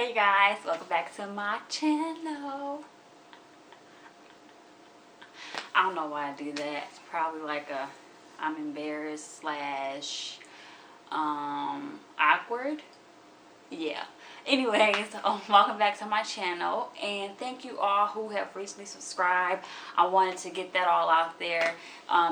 Hey guys, welcome back to my channel. I don't know why I do that. It's probably like I'm embarrassed slash awkward. Yeah. Anyways, welcome back to my channel, and thank you all who have recently subscribed. I wanted to get that all out there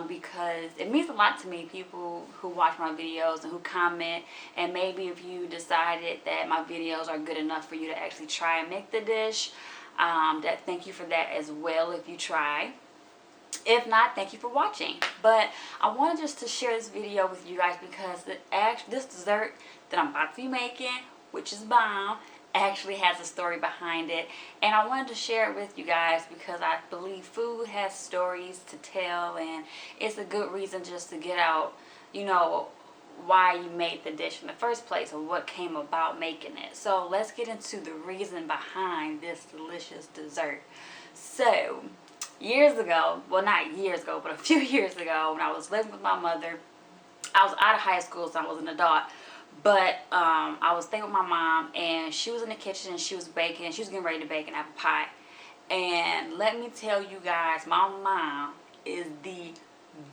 because it means a lot to me, people who watch my videos and who comment, and maybe if you decided that my videos are good enough for you to actually try and make the dish, thank you for that as well if you try. If not, thank you for watching. But I wanted just to share this video with you guys because this dessert that I'm about to be making, which is bomb, actually has a story behind it, and I wanted to share it with you guys because I believe food has stories to tell, and it's a good reason just to get out, you know, why you made the dish in the first place or what came about making it. So let's get into the reason behind this delicious dessert. So years ago, well, not years ago, but a few years ago, when I was living with my mother, I was out of high school, so I was an adult. But I was staying with my mom, and she was in the kitchen, and she was baking. She was getting ready to bake an apple pie. And let me tell you guys, my mom is the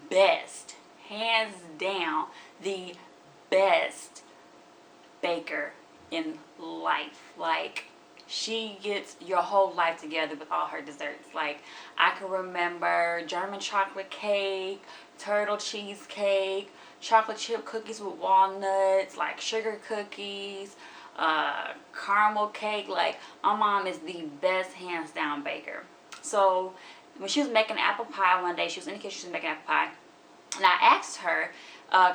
best, hands down, the best baker in life. Like, she gets your whole life together with all her desserts. Like, I can remember German chocolate cake, turtle cheesecake, chocolate chip cookies with walnuts, like sugar cookies, caramel cake. Like, my mom is the best hands down baker. So when she was making apple pie one day, she was in the kitchen, she was making apple pie, and I asked her,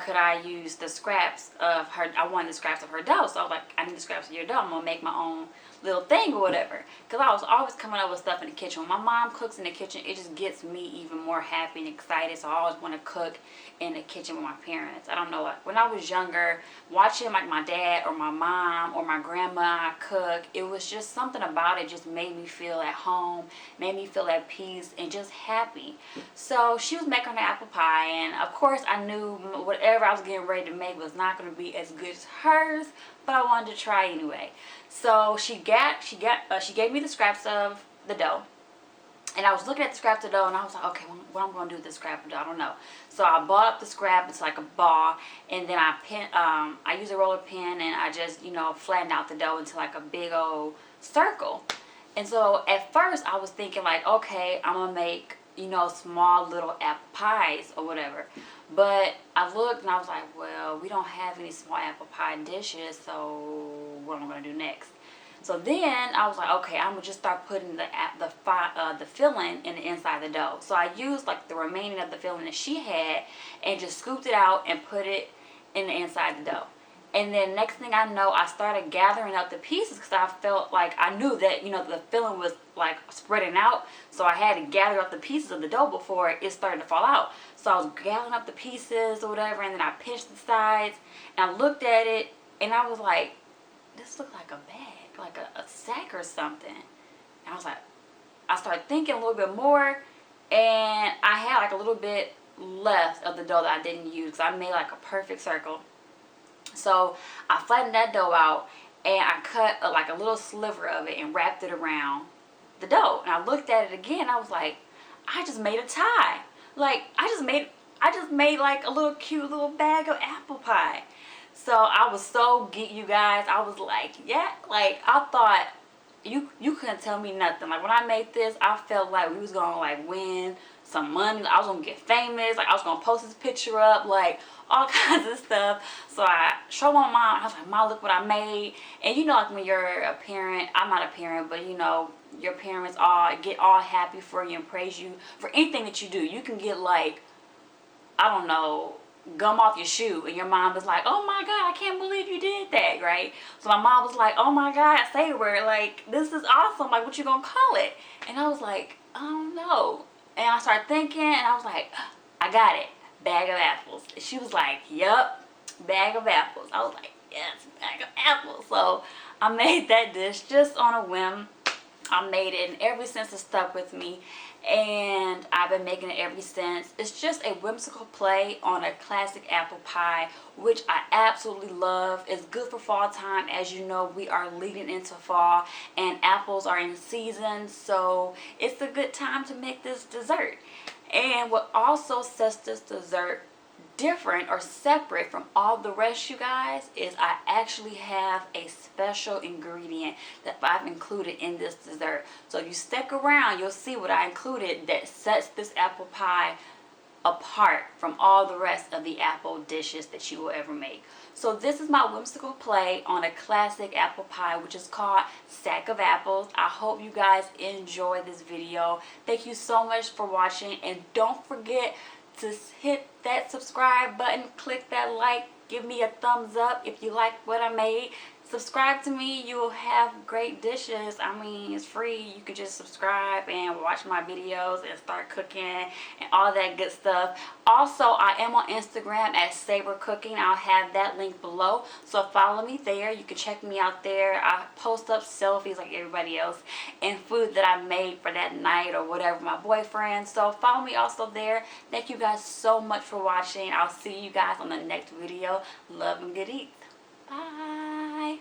could I use the scraps of her, I wanted the scraps of her dough. So I was like, I need the scraps of your dough, I'm gonna make my own little thing or whatever. Because I was always coming up with stuff in the kitchen. When my mom cooks in the kitchen, it just gets me even more happy and excited. So I always want to cook in the kitchen with my parents. I don't know, like, when I was younger, watching like my dad or my mom or my grandma cook, it was just something about it just made me feel at home, made me feel at peace and just happy. So she was making the apple pie, and of course I knew whatever I was getting ready to make was not going to be as good as hers, but I wanted to try anyway. So she gave me the scraps of the dough, and I was looking at the scraps of dough, and I was like, okay, what I'm going to do with this scrap of dough, I don't know. So I balled up the scrap into like a ball, and then I used a roller pin, and I just, you know, flattened out the dough into like a big old circle. And so at first I was thinking like, okay, I'm going to make, you know, small little apple pies or whatever. But I looked and I was like, well, we don't have any small apple pie dishes, so what am I going to do next? So then I was like, okay, I'm going to just start putting the filling in the inside of the dough. So I used like the remaining of the filling that she had and just scooped it out and put it in the inside of the dough. And then next thing I know, I started gathering up the pieces because I felt like I knew that, you know, the filling was like spreading out. So I had to gather up the pieces of the dough before it started to fall out. So I was gathering up the pieces or whatever, and then I pinched the sides, and I looked at it, and I was like, this looks like a bag, like a sack or something. And I was like, I started thinking a little bit more, and I had like a little bit left of the dough that I didn't use because I made like a perfect circle. So I flattened that dough out, and I cut like a little sliver of it and wrapped it around the dough. And I looked at it again, I was like, I just made a tie. Like, I just made like a little cute little bag of apple pie. So I was so geeked, you guys. I was like, yeah, like I thought you couldn't tell me nothing. Like, when I made this, I felt like we was gonna like win some money. I was gonna get famous. Like, I was gonna post this picture up, like all kinds of stuff. So I showed my mom. I was like, Mom, look what I made. And you know, like when you're a parent, I'm not a parent, but you know, your parents all get all happy for you and praise you for anything that you do. You can get like, I don't know, gum off your shoe, and your mom was like, oh my God, I can't believe you did that, right? So my mom was like, oh my God, say a word, like, this is awesome, like, what you gonna call it? And I was like, I don't know. And I started thinking, and I was like, I got it, bag of apples. And she was like, yup, bag of apples. I was like, yes, bag of apples. So I made that dish just on a whim. I made it, and ever since it stuck with me, and I've been making it ever since. It's just a whimsical play on a classic apple pie, which I absolutely love. It's good for fall time. As you know, we are leading into fall and apples are in season, so it's a good time to make this dessert. And what also sets this dessert different or separate from all the rest, you guys, is I actually have a special ingredient that I've included in this dessert. So if you stick around, you'll see what I included that sets this apple pie apart from all the rest of the apple dishes that you will ever make. So this is my whimsical play on a classic apple pie, which is called Stack of Apples. I hope you guys enjoy this video. Thank you so much for watching, and don't forget to hit that subscribe button, click that like, give me a thumbs up if you like what I made. Subscribe to me, you will have great dishes. I mean, it's free. You can just subscribe and watch my videos and start cooking and all that good stuff. Also, I am on Instagram at Saber Cooking. I'll have that link below, so follow me there. You can check me out there. I post up selfies like everybody else and food that I made for that night or whatever, my boyfriend. So follow me also there. Thank you guys so much for watching. I'll see you guys on the next video. Love and good eats. Bye.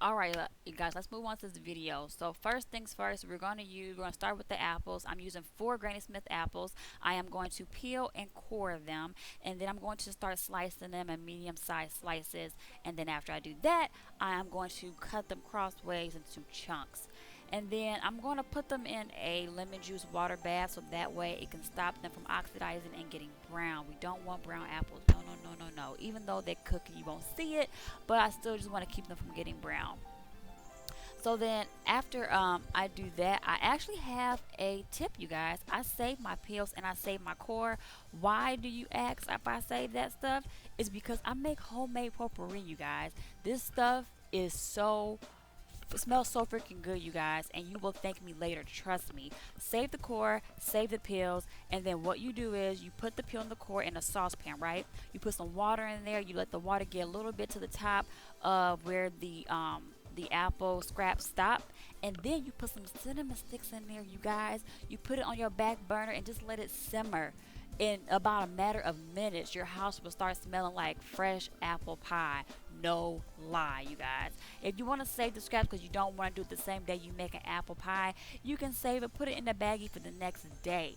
Alright, you guys, let's move on to this video. So first things first, we're going to start with the apples. I'm using 4 Granny Smith apples. I am going to peel and core them, and then I'm going to start slicing them in medium-sized slices. And then after I do that, I am going to cut them crossways into chunks. And then I'm going to put them in a lemon juice water bath, so that way it can stop them from oxidizing and getting brown. We don't want brown apples. No, no, no, no, no. Even though they're cooking, you won't see it, but I still just want to keep them from getting brown. So then after I do that, I actually have a tip, you guys. I save my peels and I save my core. Why do you ask if I save that stuff? It's because I make homemade potpourri, you guys. This stuff is it smells so freaking good, you guys, and you will thank me later. Trust me. Save the core, save the peels, and then what you do is you put the peel and the core in a saucepan, right? You put some water in there. You let the water get a little bit to the top of where the apple scraps stop, and then you put some cinnamon sticks in there, you guys. You put it on your back burner and just let it simmer. In about a matter of minutes, your house will start smelling like fresh apple pie. No lie, you guys. If you want to save the scraps because you don't want to do it the same day you make an apple pie, you can save it, put it in the baggie for the next day.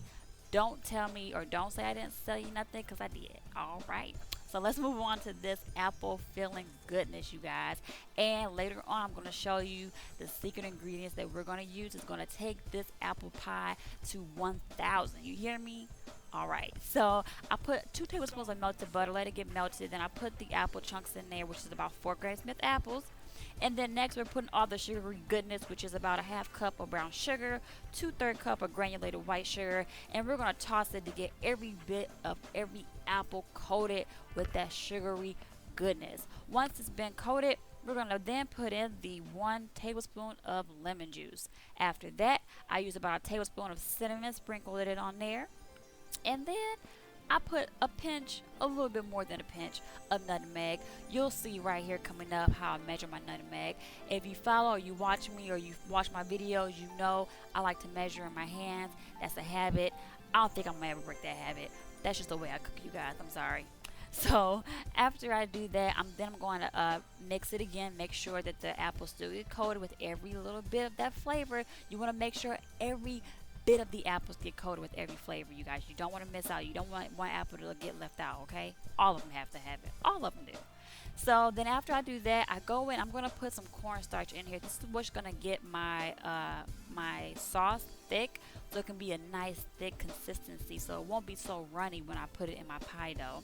Don't tell me or don't say I didn't sell you nothing, because I did. All right. So let's move on to this apple filling goodness, you guys. And later on, I'm going to show you the secret ingredients that we're going to use. It's going to take this apple pie to 1,000. You hear me? All right, so I put 2 tablespoons of melted butter, let it get melted. Then I put the apple chunks in there, which is about 4 Granny Smith apples. And then next we're putting all the sugary goodness, which is about a 1/2 cup of brown sugar, 2/3 cup of granulated white sugar, and we're going to toss it to get every bit of every apple coated with that sugary goodness. Once it's been coated, we're going to then put in the 1 tablespoon of lemon juice. After that, I use about a tablespoon of cinnamon, sprinkled it on there. And then I put a little bit more than a pinch of nutmeg. You'll see right here coming up how I measure my nutmeg. If you follow or you watch me or you watch my videos, you know I like to measure in my hands. That's a habit. I don't think I'm going to ever break that habit. That's just the way I cook, you guys. I'm sorry. So after I do that, I'm going to mix it again. Make sure that the apples still get coated with every little bit of that flavor. You want to make sure every bit of the apples get coated with every flavor, you guys. You don't want to miss out. You don't want one apple to get left out, okay? All of them have to have it. All of them do. So then after I do that, I go in. I'm going to put some cornstarch in here. This is what's going to get my my sauce thick, so it can be a nice thick consistency, so it won't be so runny when I put it in my pie dough.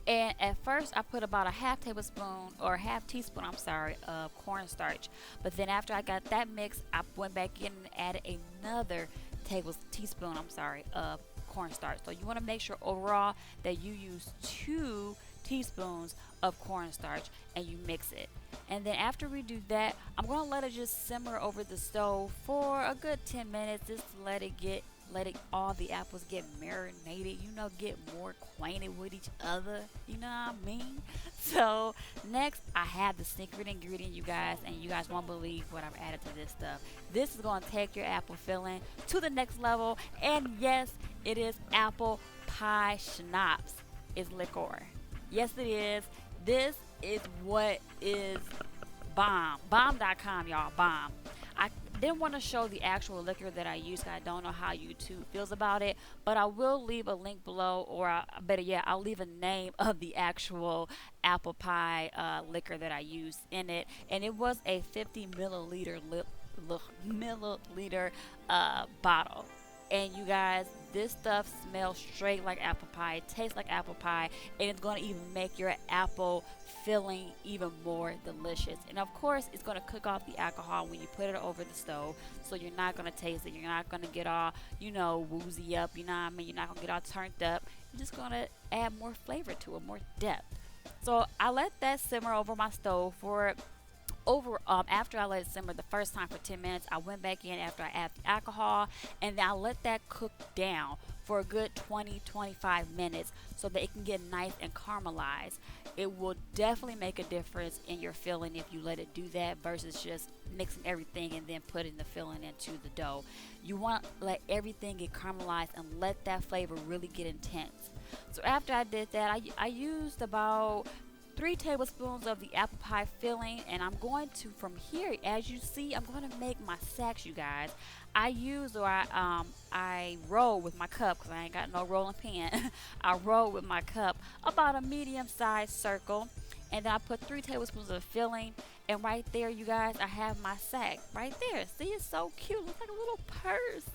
And at first I put about a 1/2 tablespoon or 1/2 teaspoon, I'm sorry, of cornstarch. But then after I got that mix, I went back in and added another teaspoon, of cornstarch. So you want to make sure overall that you use 2 teaspoons of cornstarch and you mix it. And then after we do that, I'm going to let it just simmer over the stove for a good 10 minutes, just to let it get letting all the apples get marinated, you know, get more acquainted with each other, you know what I mean? So next I have the secret ingredient, you guys, and you guys won't believe what I've added to this stuff. This is going to take your apple filling to the next level, and yes, it is apple pie schnapps. It's liqueur. Yes, it is. This is what is bomb. Bomb.com, y'all. Bomb. I didn't want to show the actual liquor that I use. I don't know how YouTube feels about it, but I will leave a link below, or better yet, I'll leave a name of the actual apple pie liquor that I used in it, and it was a 50 milliliter bottle. And you guys, this stuff smells straight like apple pie, it tastes like apple pie, and it's going to even make your apple filling even more delicious. And of course, it's going to cook off the alcohol when you put it over the stove, so you're not going to taste it. You're not going to get all, you know, woozy up, you know what I mean? You're not going to get all turned up. You're just going to add more flavor to it, more depth. So I let that simmer over my stove for after I let it simmer the first time for 10 minutes. I went back in after I add the alcohol, and then I let that cook down for a good 20-25 minutes so that it can get nice and caramelized. It will definitely make a difference in your filling if you let it do that versus just mixing everything and then putting the filling into the dough. You want to let everything get caramelized and let that flavor really get intense. So after I did that, I used about 3 tablespoons of the apple pie filling, and I'm going to, from here, as you see, I'm going to make my sacks, you guys. I roll with my cup, because I ain't got no rolling pin. I roll with my cup about a medium-sized circle, and then I put 3 tablespoons of filling, and right there, you guys, I have my sack right there. See, it's so cute. Looks like a little purse.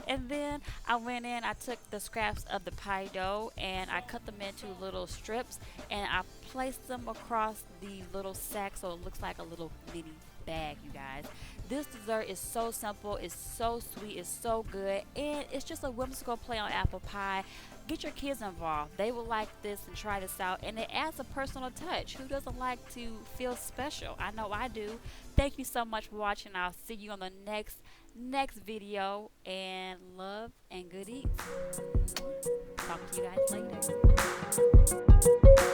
And then I went in, I took the scraps of the pie dough and I cut them into little strips, and I placed them across the little sack so it looks like a little mini bag, you guys. This dessert is so simple, it's so sweet, it's so good, and it's just a whimsical play on apple pie. Get your kids involved. They will like this and try this out, and it adds a personal touch. Who doesn't like to feel special? I know I do. Thank you so much for watching. I'll see you on the next video, and love and good eats. Talk to you guys later.